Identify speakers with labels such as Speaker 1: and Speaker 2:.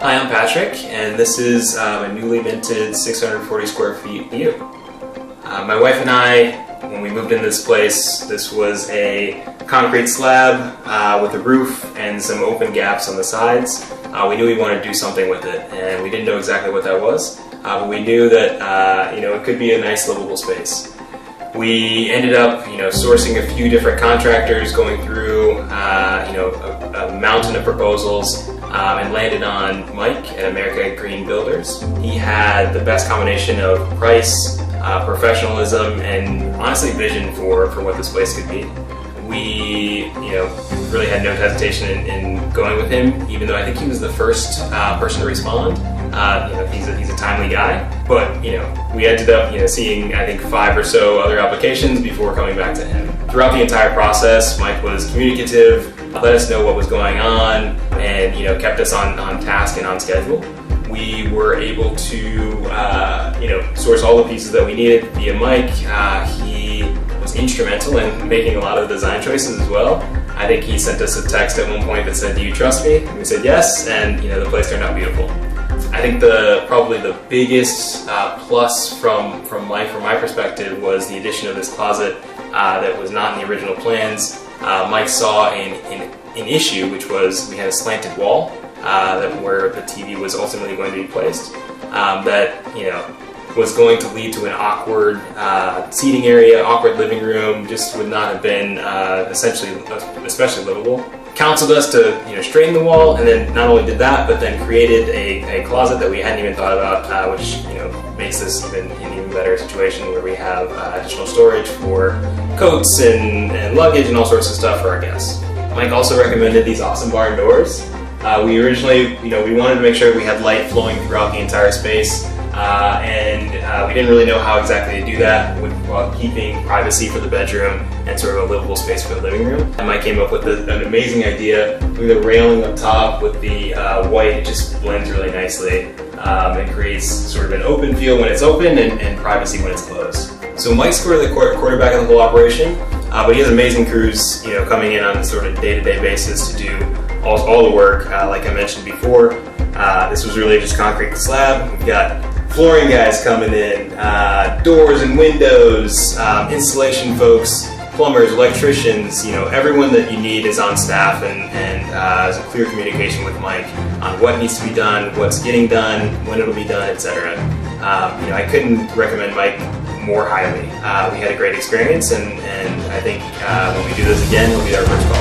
Speaker 1: Hi, I'm Patrick, and this is a newly minted 640 square feet view. My wife and I, when we moved into this place, this was a concrete slab with a roof and some open gaps on the sides. We knew we wanted to do something with it, and we didn't know exactly what that was, but we knew that it could be a nice livable space. We ended up, sourcing a few different contractors, going through, a mountain of proposals, and landed on Mike at America Green Builders. He had the best combination of price, professionalism, and honestly vision for what this place could be. We, really had no hesitation in going with him, even though I think he was the first person to respond. He's a timely guy, but we ended up seeing I think 5 or so other applications before coming back to him. Throughout the entire process, Mike was communicative, let us know what was going on, and kept us on task and on schedule. We were able to source all the pieces that we needed via Mike. He was instrumental in making a lot of the design choices as well. I think he sent us a text at one point that said, "Do you trust me?" And we said yes, and the place turned out beautiful. I think probably the biggest plus from my perspective was the addition of this closet that was not in the original plans. Mike saw an issue, which was we had a slanted wall where the TV was ultimately going to be placed. That was going to lead to an awkward seating area, awkward living room. Just would not have been especially livable. Counseled us to straighten the wall, and then not only did that, but then created a closet that we hadn't even thought about, which makes this an even better situation where we have additional storage for coats and luggage and all sorts of stuff for our guests. Mike also recommended these awesome barn doors. We originally, we wanted to make sure we had light flowing throughout the entire space, and we didn't really know how exactly to do that while keeping privacy for the bedroom and sort of a livable space for the living room. And Mike came up with an amazing idea with the railing up top with the white. It just blends really nicely and creates sort of an open feel when it's open and privacy when it's closed. So Mike's sort of the quarterback of the whole operation, but he has amazing crews coming in on a sort of day-to-day basis to do all the work. Like I mentioned before, this was really just concrete slab. We've got flooring guys coming in, doors and windows, installation folks, plumbers, electricians, everyone that you need is on staff, and has a clear communication with Mike on what needs to be done, what's getting done, when it'll be done, etc. I couldn't recommend Mike more highly. We had a great experience, and I think when we do this again, he'll be our first call.